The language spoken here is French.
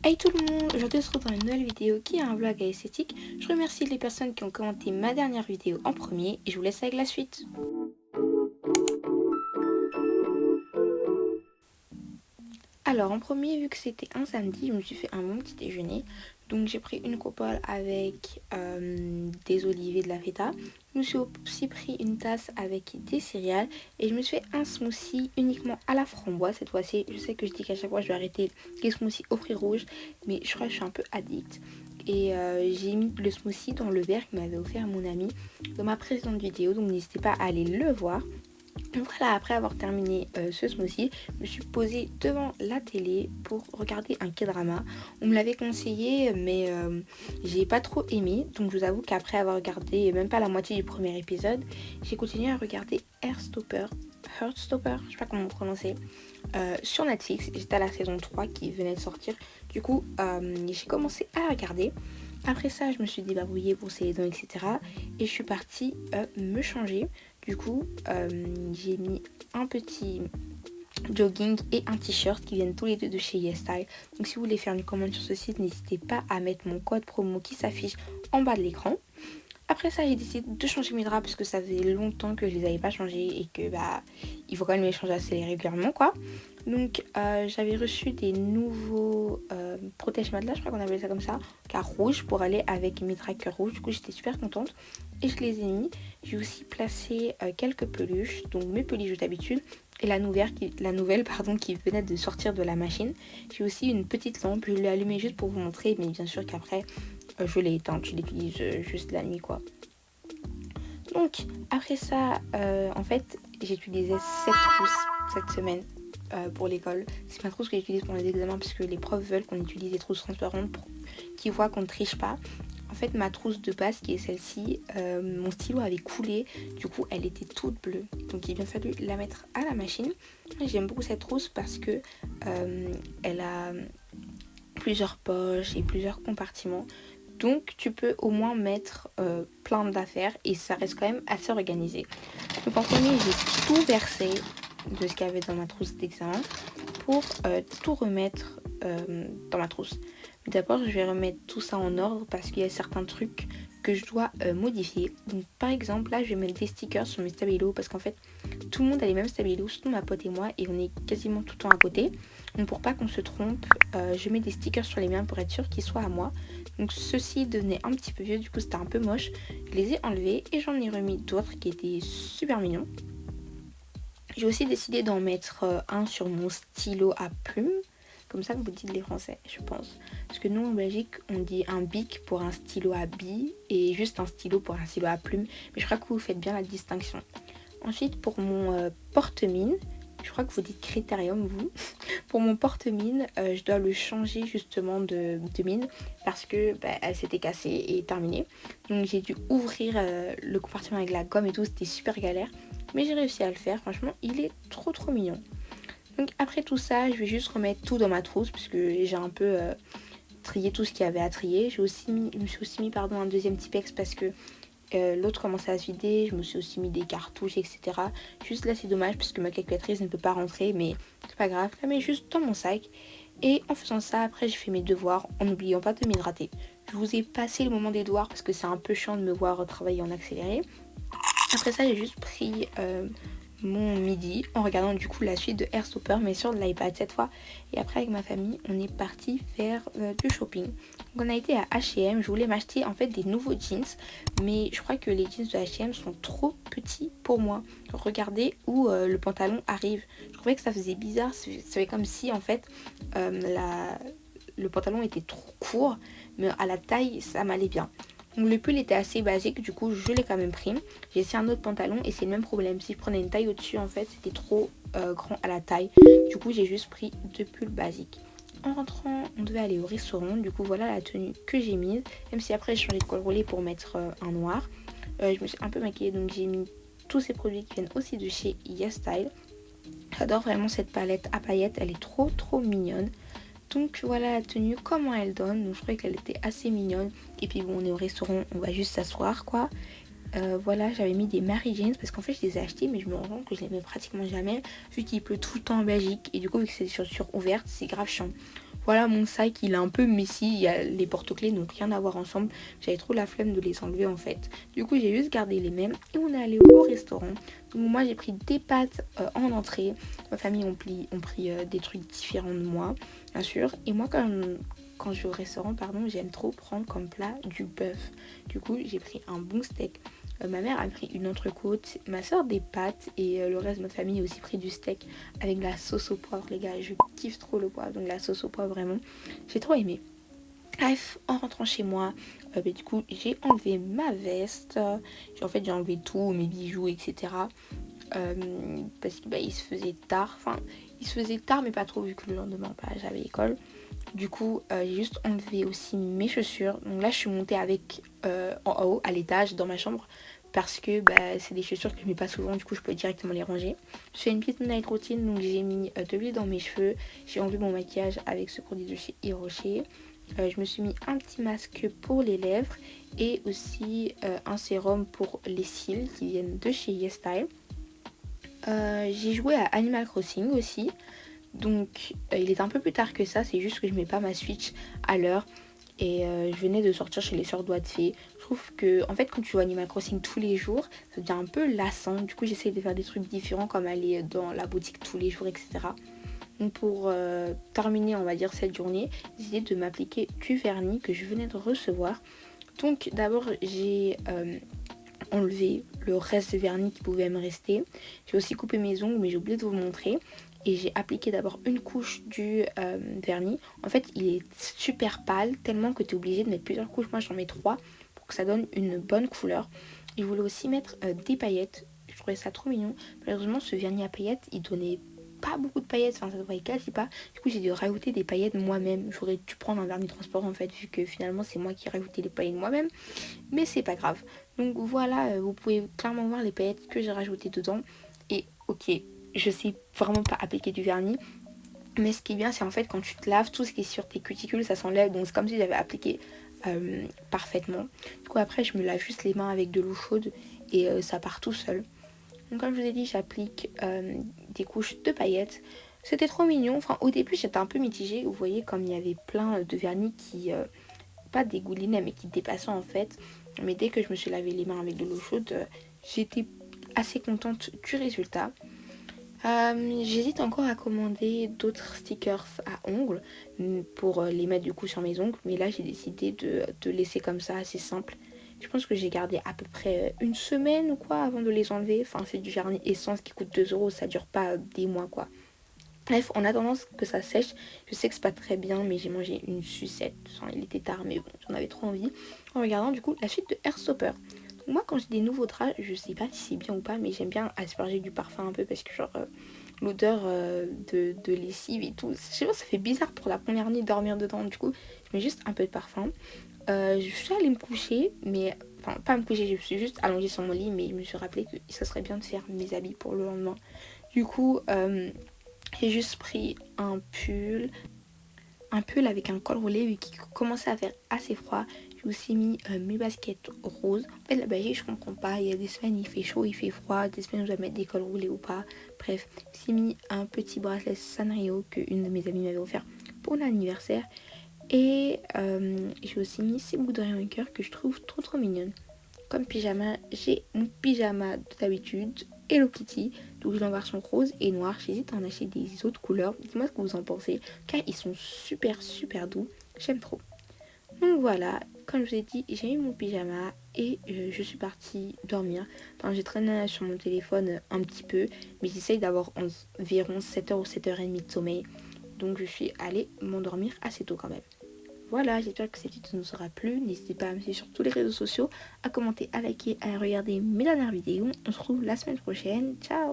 Hey tout le monde, aujourd'hui on se retrouve dans une nouvelle vidéo qui est un vlog à esthétique. Je remercie les personnes qui ont commenté ma dernière vidéo en premier et je vous laisse avec la suite. Alors en premier, vu que c'était un samedi, je me suis fait un bon petit déjeuner. Donc j'ai pris une coupole avec des olives et de la feta. Je me suis aussi pris une tasse avec des céréales et je me suis fait un smoothie uniquement à la framboise cette fois-ci. Je sais que je dis qu'à chaque fois je vais arrêter les smoothies aux fruits rouges, mais je crois que je suis un peu addict. Et j'ai mis le smoothie dans le verre que m'avait offert mon ami dans ma précédente vidéo, donc n'hésitez pas à aller le voir. Voilà, après avoir terminé ce smoothie, je me suis posée devant la télé pour regarder un K-drama. On me l'avait conseillé, mais j'ai pas trop aimé. Donc je vous avoue qu'après avoir regardé même pas la moitié du premier épisode, j'ai continué à regarder Heartstopper, je sais pas comment prononcer, sur Netflix. J'étais à la saison 3 qui venait de sortir. Du coup, j'ai commencé à regarder. Après ça, je me suis débarbouillée, brossé les dents, etc. Et je suis partie me changer. Du coup, j'ai mis un petit jogging et un t-shirt qui viennent tous les deux de chez YesStyle. Donc si vous voulez faire une commande sur ce site, n'hésitez pas à mettre mon code promo qui s'affiche en bas de l'écran. Après ça, j'ai décidé de changer mes draps parce que ça faisait longtemps que je les avais pas changés et que il faut quand même les changer assez régulièrement quoi. Donc j'avais reçu des nouveaux protège matelas, je crois qu'on appelle ça comme ça, car rouge pour aller avec mes trackers rouges. Du coup j'étais super contente et je les ai mis. J'ai aussi placé quelques peluches, donc mes peluches d'habitude et la nouvelle qui venait de sortir de la machine. J'ai aussi une petite lampe, je l'ai allumée juste pour vous montrer, mais bien sûr qu'après je l'ai éteinte, je l'utilise juste la nuit quoi. Donc après ça, en fait j'ai utilisé cette trousse cette semaine pour l'école. C'est ma trousse que j'utilise pour les examens parce que les profs veulent qu'on utilise des trousses transparentes pour qu'ils voient qu'on ne triche pas. En fait, ma trousse de base qui est celle-ci, mon stylo avait coulé, du coup elle était toute bleue. Donc il a bien fallu la mettre à la machine. J'aime beaucoup cette trousse parce que elle a plusieurs poches et plusieurs compartiments. Donc tu peux au moins mettre plein d'affaires et ça reste quand même assez organisé. Donc en premier, j'ai tout versé de ce qu'il y avait dans ma trousse d'examen pour tout remettre dans ma trousse. Mais d'abord, je vais remettre tout ça en ordre parce qu'il y a certains trucs que je dois modifier. Donc par exemple, là, je vais mettre des stickers sur mes stabilos parce qu'en fait, tout le monde a les mêmes stabilos, surtout ma pote et moi, et on est quasiment tout le temps à côté. Donc pour pas qu'on se trompe, je mets des stickers sur les miens pour être sûr qu'ils soient à moi. Donc ceux-ci devenaient un petit peu vieux, du coup c'était un peu moche. Je les ai enlevés et j'en ai remis d'autres qui étaient super mignons. J'ai aussi décidé d'en mettre un sur mon stylo à plumes. Comme ça que vous dites les Français, je pense. Parce que nous en Belgique, on dit un bic pour un stylo à billes et juste un stylo pour un stylo à plumes. Mais je crois que vous faites bien la distinction. Ensuite, pour mon porte-mine, je crois que vous dites critérium, vous. Pour mon porte-mine, je dois le changer justement de mine parce que elle s'était cassée et terminée. Donc j'ai dû ouvrir le compartiment avec la gomme et tout, c'était super galère. Mais j'ai réussi à le faire, franchement, il est trop mignon. Donc après tout ça, je vais juste remettre tout dans ma trousse puisque j'ai un peu trié tout ce qu'il y avait à trier. Je me suis aussi mis un deuxième Tipex parce que l'autre commençait à se vider. Je me suis aussi mis des cartouches, etc. Juste là, c'est dommage parce que ma calculatrice ne peut pas rentrer, mais c'est pas grave. Je la mets juste dans mon sac. Et en faisant ça, après, j'ai fait mes devoirs en n'oubliant pas de m'hydrater. Je vous ai passé le moment des devoirs parce que c'est un peu chiant de me voir travailler en accéléré. Après ça, j'ai juste pris mon midi en regardant du coup la suite de Heartstopper mais sur de l'iPad cette fois. Et après avec ma famille, on est parti faire du shopping. Donc on a été à H&M, je voulais m'acheter en fait des nouveaux jeans, mais je crois que les jeans de H&M sont trop petits pour moi. Regardez où le pantalon arrive. Je trouvais que ça faisait bizarre, c'est comme si en fait le pantalon était trop court, mais à la taille ça m'allait bien. Donc le pull était assez basique, du coup je l'ai quand même pris. J'ai essayé un autre pantalon et c'est le même problème. Si je prenais une taille au-dessus, en fait, c'était trop grand à la taille. Du coup, j'ai juste pris 2 pulls basiques. En rentrant, on devait aller au restaurant. Du coup, voilà la tenue que j'ai mise. Même si après, j'ai changé de col roulé pour mettre un noir. Je me suis un peu maquillée, donc j'ai mis tous ces produits qui viennent aussi de chez YesStyle. J'adore vraiment cette palette à paillettes. Elle est trop mignonne. Donc voilà la tenue, comment elle donne. Donc je trouvais qu'elle était assez mignonne. Et puis bon, on est au restaurant, on va juste s'asseoir quoi. Voilà, j'avais mis des Mary Janes parce qu'en fait je les ai achetés mais je me rends compte que je les mets pratiquement jamais vu qu'il pleut tout le temps en Belgique et du coup vu que c'est des chaussures ouvertes c'est grave chiant. Voilà, mon sac, il est un peu messy. Les porte-clés n'ont rien à voir ensemble. J'avais trop la flemme de les enlever en fait. Du coup, j'ai juste gardé les mêmes et on est allé au restaurant. Donc moi, j'ai pris des pâtes en entrée. Ma famille ont pris des trucs différents de moi, bien sûr. Et moi, quand je vais au restaurant, pardon, j'aime trop prendre comme plat du bœuf. Du coup, j'ai pris un bon steak. Ma mère a pris une entrecôte, ma soeur des pâtes et le reste de ma famille a aussi pris du steak avec de la sauce au poivre, les gars. Je kiffe trop le poivre, donc la sauce au poivre, vraiment. J'ai trop aimé. Bref, en rentrant chez moi, du coup, j'ai enlevé ma veste. J'ai enlevé tout, mes bijoux, etc. Parce que il se faisait tard. Enfin, il se faisait tard, mais pas trop vu que le lendemain, j'avais école. Du coup, j'ai juste enlevé aussi mes chaussures. Donc là, je suis montée avec en haut, à l'étage, dans ma chambre. Parce que c'est des chaussures que je mets pas souvent. Du coup, je peux directement les ranger. Je fais une petite night routine. Donc, j'ai mis de l'huile dans mes cheveux. J'ai enlevé mon maquillage avec ce produit de chez Hirocher. Je me suis mis un petit masque pour les lèvres. Et aussi un sérum pour les cils qui viennent de chez YesStyle. J'ai joué à Animal Crossing aussi. Donc il est un peu plus tard que ça, c'est juste que je mets pas ma Switch à l'heure. Et je venais de sortir chez les sœurs Doigts de Fée. Je trouve que en fait quand tu joues à Animal Crossing tous les jours, ça devient un peu lassant. Du coup j'essaie de faire des trucs différents comme aller dans la boutique tous les jours, etc. Donc pour terminer on va dire cette journée, j'ai décidé de m'appliquer du vernis que je venais de recevoir. Donc d'abord j'ai enlevé le reste de vernis qui pouvait me rester. J'ai aussi coupé mes ongles mais j'ai oublié de vous le montrer. Et j'ai appliqué d'abord une couche du vernis. En fait, il est super pâle, tellement que tu es obligé de mettre plusieurs couches. Moi, j'en mets 3 pour que ça donne une bonne couleur. Et je voulais aussi mettre des paillettes. Je trouvais ça trop mignon. Malheureusement, ce vernis à paillettes, il donnait pas beaucoup de paillettes. Enfin, ça ne voyait quasi pas. Du coup, j'ai dû rajouter des paillettes moi-même. J'aurais dû prendre un vernis transparent, en fait, vu que finalement, c'est moi qui ai rajouté les paillettes moi-même. Mais c'est pas grave. Donc voilà, vous pouvez clairement voir les paillettes que j'ai rajoutées dedans. Et ok, je sais vraiment pas appliquer du vernis, mais ce qui est bien c'est en fait quand tu te laves, tout ce qui est sur tes cuticules ça s'enlève, donc c'est comme si j'avais appliqué parfaitement. Du coup après je me lave juste les mains avec de l'eau chaude et ça part tout seul. Donc comme je vous ai dit, j'applique des couches de paillettes. C'était trop mignon. Enfin au début j'étais un peu mitigée, vous voyez comme il y avait plein de vernis qui pas dégoulinait mais qui dépassaient en fait. Mais dès que je me suis lavé les mains avec de l'eau chaude, j'étais assez contente du résultat. J'hésite encore à commander d'autres stickers à ongles pour les mettre du coup sur mes ongles, mais là j'ai décidé de laisser comme ça, assez simple. Je pense que j'ai gardé à peu près une semaine ou quoi avant de les enlever. Enfin c'est du vernis essence qui coûte 2 €, ça dure pas des mois quoi. Bref, en attendant que ça sèche, je sais que c'est pas très bien, mais j'ai mangé une sucette. Enfin, il était tard, mais bon, j'en avais trop envie. En regardant du coup la suite de Airstopper. Moi quand j'ai des nouveaux draps, je sais pas si c'est bien ou pas, mais j'aime bien asperger du parfum un peu parce que genre l'odeur de lessive et tout, je sais pas, ça fait bizarre pour la première nuit de dormir dedans. Du coup je mets juste un peu de parfum. Je suis allée me coucher, mais enfin pas me coucher, je suis juste allongée sur mon lit, mais je me suis rappelé que ça serait bien de faire mes habits pour le lendemain. Du coup j'ai juste pris un pull avec un col roulé vu qu'il commençait à faire assez froid. J'ai aussi mis mes baskets roses. En fait, la Belgique, je comprends pas. Il y a des semaines, il fait chaud, il fait froid. Des semaines, je dois mettre des cols roulés ou pas. Bref, j'ai aussi mis un petit bracelet Sanrio que une de mes amies m'avait offert pour l'anniversaire. Et j'ai aussi mis ces boucles d'oreilles en cœur que je trouve trop trop mignonnes. Comme pyjama, j'ai mon pyjama d'habitude Hello Kitty. Donc je l'ai en version rose et noire. J'hésite à en acheter des autres couleurs. Dites-moi ce que vous en pensez. Car ils sont super super doux. J'aime trop. Donc voilà, comme je vous ai dit, j'ai mis mon pyjama et je suis partie dormir. Enfin, j'ai traîné sur mon téléphone un petit peu, mais j'essaye d'avoir environ 7h ou 7h30 de sommeil. Donc je suis allée m'endormir assez tôt quand même. Voilà, j'espère que cette vidéo vous aura plu. N'hésitez pas à me suivre sur tous les réseaux sociaux, à commenter, à liker, à regarder mes dernières vidéos. On se retrouve la semaine prochaine. Ciao!